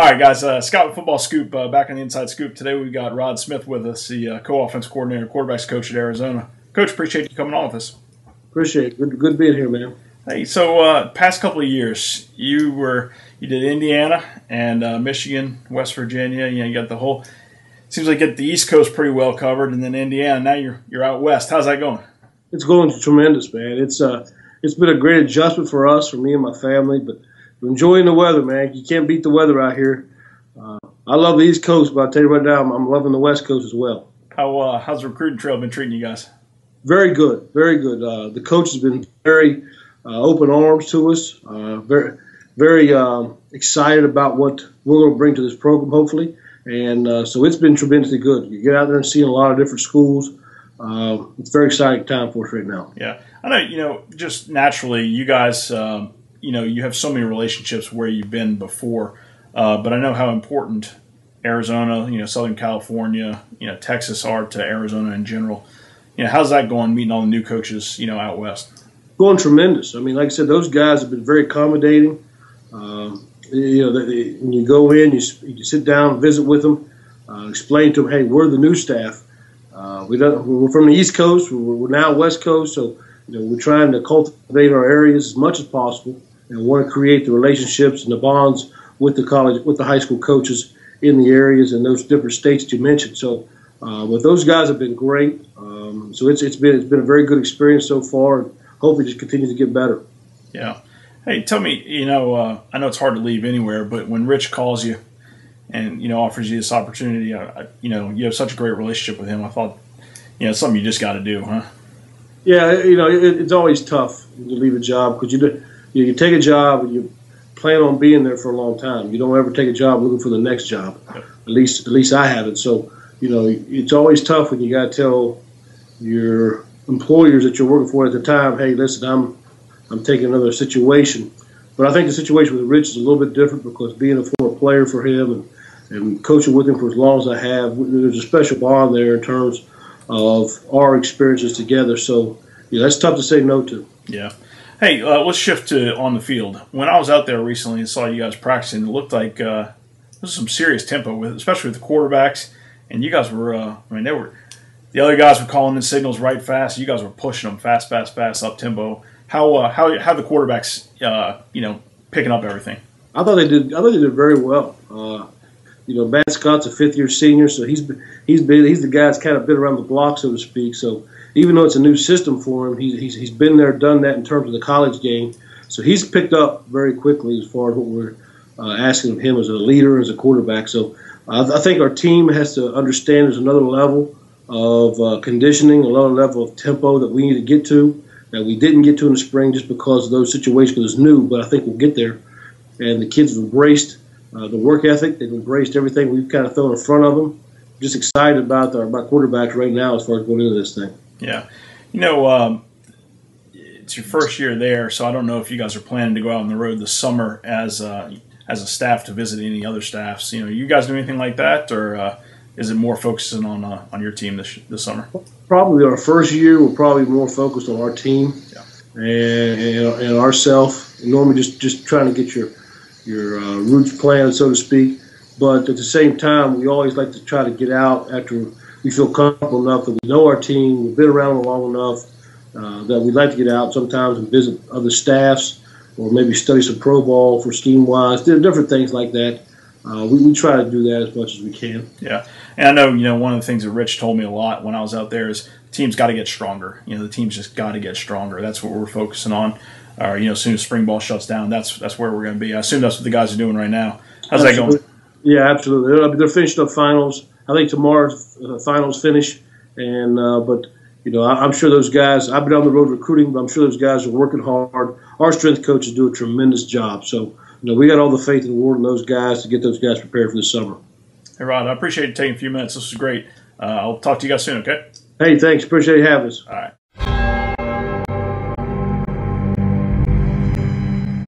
All right, guys. Scout Football Scoop back on the Inside Scoop. Today we've got Rod Smith with us, the co-offense coordinator, quarterbacks coach at Arizona. Coach, appreciate you coming on with us. Appreciate it. Good being here, man. Hey, so past couple of years, you did Indiana and Michigan, West Virginia. You got the whole. Seems like you get the East Coast pretty well covered, and then Indiana. Now you're out west. How's that going? It's going tremendous, man. It's been a great adjustment for us, for me and my family, but enjoying the weather, man. You can't beat the weather out here. I love the East Coast, but I'll tell you right now, I'm loving the West Coast as well. How's the recruiting trail been treating you guys? Very good, very good. The coach has been very open arms to us, very excited about what we're going to bring to this program, hopefully. And so it's been tremendously good. You get out there and see a lot of different schools. It's a very exciting time for us right now. Yeah. I know, just naturally, you guys, you have so many relationships where you've been before. But I know how important Arizona, Southern California, Texas are to Arizona in general. How's that going, meeting all the new coaches, out west? Going tremendous. I mean, like I said, those guys have been very accommodating. When you go in, you sit down, visit with them, explain to them, hey, we're the new staff. We're from the East Coast. We're now West Coast, so we're trying to cultivate our areas as much as possible, and want to create the relationships and the bonds with the college, with the high school coaches in the areas and those different states that you mentioned. So, but those guys have been great. So it's been a very good experience so far, and hopefully just continues to get better. Yeah. Hey, tell me, I know it's hard to leave anywhere, but when Rich calls you and offers you this opportunity, you have such a great relationship with him. I thought, it's something you just got to do, huh? Yeah, it's always tough to leave a job because you take a job and you plan on being there for a long time. You don't ever take a job looking for the next job. Yep. At least I haven't. So it's always tough when you got to tell your employers that you're working for at the time, hey, listen, I'm taking another situation. But I think the situation with Rich is a little bit different because being a former player for him and coaching with him for as long as I have, there's a special bond there in terms of our experiences together. So that's tough to say no to. Yeah. Hey, let's shift to on the field. When I was out there recently and saw you guys practicing, it looked like there was some serious tempo, especially with the quarterbacks. And you guys were, the other guys were calling in signals right fast. You guys were pushing them fast, up tempo. How the quarterbacks, picking up everything? I thought they did very well. Matt Scott's a fifth-year senior, so he's the guy that's kind of been around the block, so to speak. So even though it's a new system for him, he's been there, done that in terms of the college game. So he's picked up very quickly as far as what we're asking of him as a leader, as a quarterback. So I think our team has to understand there's another level of conditioning, another level of tempo that we need to get to that we didn't get to in the spring just because of those situations. It's new, but I think we'll get there. And the kids have embraced the work ethic. They've embraced everything we've kind of thrown in front of them. Just excited about quarterbacks right now as far as going into this thing. Yeah. It's your first year there, so I don't know if you guys are planning to go out on the road this summer as a staff to visit any other staffs. You guys do anything like that, or is it more focusing on your team this summer? Probably our first year, we're probably more focused on our team and ourselves. Normally just trying to get your roots planted, so to speak. But at the same time, we always like to try to get out after we feel comfortable enough that we know our team, we've been around long enough that we'd like to get out sometimes and visit other staffs or maybe study some pro ball for scheme-wise, different things like that. We try to do that as much as we can. Yeah. And I know, one of the things that Rich told me a lot when I was out there is the team's got to get stronger. The team's just got to get stronger. That's what we're focusing on. As soon as spring ball shuts down, that's where we're going to be. I assume that's what the guys are doing right now. How's that going? Yeah, absolutely. They're finishing up finals. I think tomorrow's finals finish. And but I'm sure those guys. I've been on the road recruiting, but I'm sure those guys are working hard. Our strength coaches do a tremendous job. So we got all the faith in the world in those guys to get those guys prepared for the summer. Hey, Rod, I appreciate you taking a few minutes. This was great. I'll talk to you guys soon. Okay. Hey, thanks. Appreciate you having us. All right.